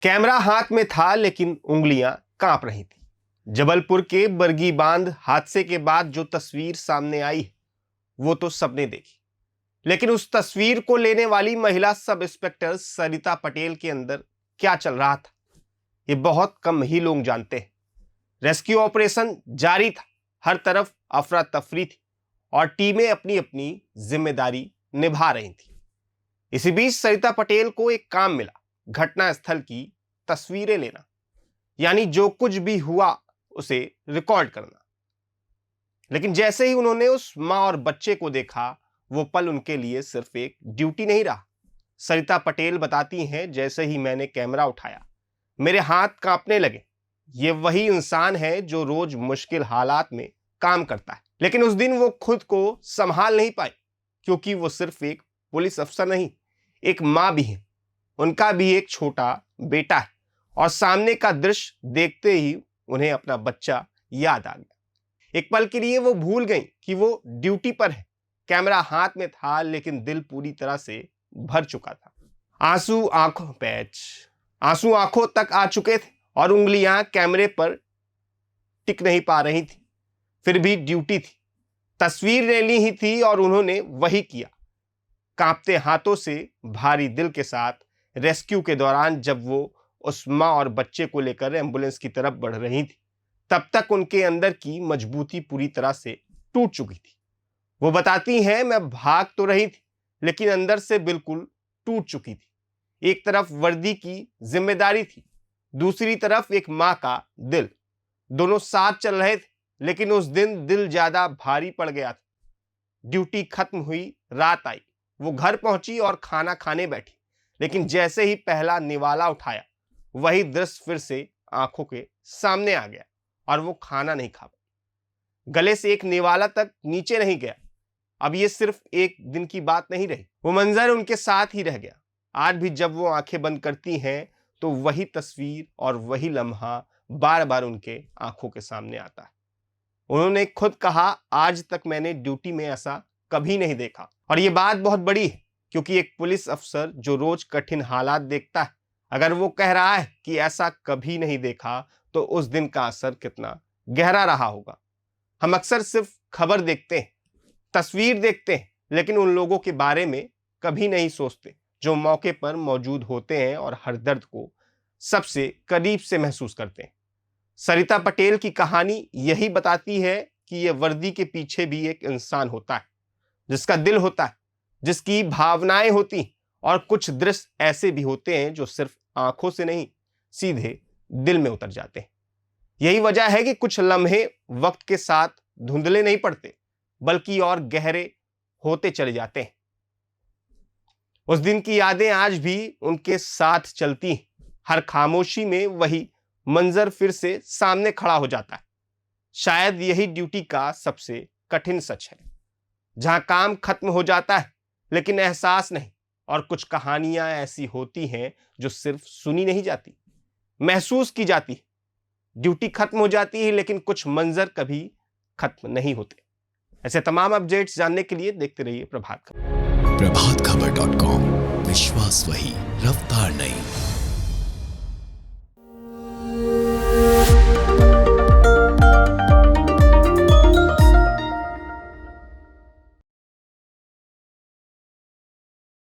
Camera हाथ में था लेकिन उंगलियां कांप रही थी। जबलपुर के बरगी बांध हादसे के बाद जो तस्वीर सामने आई है वो तो सबने देखी, लेकिन उस तस्वीर को लेने वाली महिला सब इंस्पेक्टर सरिता पटेल के अंदर क्या चल रहा था ये बहुत कम ही लोग जानते हैं। रेस्क्यू ऑपरेशन जारी था, हर तरफ अफरा तफरी थी और टीमें अपनी अपनी जिम्मेदारी निभा रही थी। इसी बीच सरिता पटेल को एक काम मिला, घटना स्थल की तस्वीरें लेना, यानी जो कुछ भी हुआ उसे रिकॉर्ड करना। लेकिन जैसे ही उन्होंने उस मां और बच्चे को देखा, वो पल उनके लिए सिर्फ एक ड्यूटी नहीं रहा। सरिता पटेल बताती हैं, जैसे ही मैंने कैमरा उठाया मेरे हाथ कांपने लगे। ये वही इंसान है जो रोज मुश्किल हालात में काम करता है, लेकिन उस दिन वो खुद को संभाल नहीं पाई, क्योंकि वो सिर्फ एक पुलिस अफसर नहीं, एक मां भी है। उनका भी एक छोटा बेटा है और सामने का दृश्य देखते ही उन्हें अपना बच्चा याद आ गया। एक पल के लिए वो भूल गई कि वो ड्यूटी पर है। कैमरा हाथ में था लेकिन दिल पूरी तरह से भर चुका था। आंसू आंखों तक आ चुके थे और उंगलियां कैमरे पर टिक नहीं पा रही थी। फिर भी ड्यूटी थी, तस्वीर लेनी ही थी और उन्होंने वही किया। कांपते हाथों से भारी दिल के साथ रेस्क्यू के दौरान जब वो उस मां और बच्चे को लेकर एम्बुलेंस की तरफ बढ़ रही थी, तब तक उनके अंदर की मजबूती पूरी तरह से टूट चुकी थी। वो बताती हैं, मैं भाग तो रही थी लेकिन अंदर से बिल्कुल टूट चुकी थी। एक तरफ वर्दी की जिम्मेदारी थी, दूसरी तरफ एक मां का दिल। दोनों साथ चल रहे थे, लेकिन उस दिन दिल ज्यादा भारी पड़ गया था। ड्यूटी खत्म हुई, रात आई, वो घर पहुंची और खाना खाने बैठी, लेकिन जैसे ही पहला निवाला उठाया वही दृश्य फिर से आंखों के सामने आ गया और वो खाना नहीं खा पाई। गले से एक निवाला तक नीचे नहीं गया। अब ये सिर्फ एक दिन की बात नहीं रही, वो मंजर उनके साथ ही रह गया। आज भी जब वो आंखें बंद करती हैं तो वही तस्वीर और वही लम्हा बार बार उनके आंखों के सामने आता है। उन्होंने खुद कहा, आज तक मैंने ड्यूटी में ऐसा कभी नहीं देखा। और ये बात बहुत बड़ी है, क्योंकि एक पुलिस अफसर जो रोज कठिन हालात देखता है, अगर वो कह रहा है कि ऐसा कभी नहीं देखा, तो उस दिन का असर कितना गहरा रहा होगा। हम अक्सर सिर्फ खबर देखते हैं, तस्वीर देखते हैं, लेकिन उन लोगों के बारे में कभी नहीं सोचते जो मौके पर मौजूद होते हैं और हर दर्द को सबसे करीब से महसूस करते हैं। सरिता पटेल की कहानी यही बताती है कि यह वर्दी के पीछे भी एक इंसान होता है, जिसका दिल होता है, जिसकी भावनाएं होती, और कुछ दृश्य ऐसे भी होते हैं जो सिर्फ आंखों से नहीं, सीधे दिल में उतर जाते हैं। यही वजह है कि कुछ लम्हे वक्त के साथ धुंधले नहीं पड़ते, बल्कि और गहरे होते चले जाते हैं। उस दिन की यादें आज भी उनके साथ चलती हैं। हर खामोशी में वही मंजर फिर से सामने खड़ा हो जाता है। शायद यही ड्यूटी का सबसे कठिन सच है, जहां काम खत्म हो जाता है लेकिन एहसास नहीं। और कुछ कहानियां ऐसी होती हैं जो सिर्फ सुनी नहीं जाती, महसूस की जाती है। ड्यूटी खत्म हो जाती है लेकिन कुछ मंजर कभी खत्म नहीं होते। ऐसे तमाम अपडेट्स जानने के लिए देखते रहिए प्रभात खबर। प्रभातखबर.com, विश्वास वही, रफ्तार नहीं।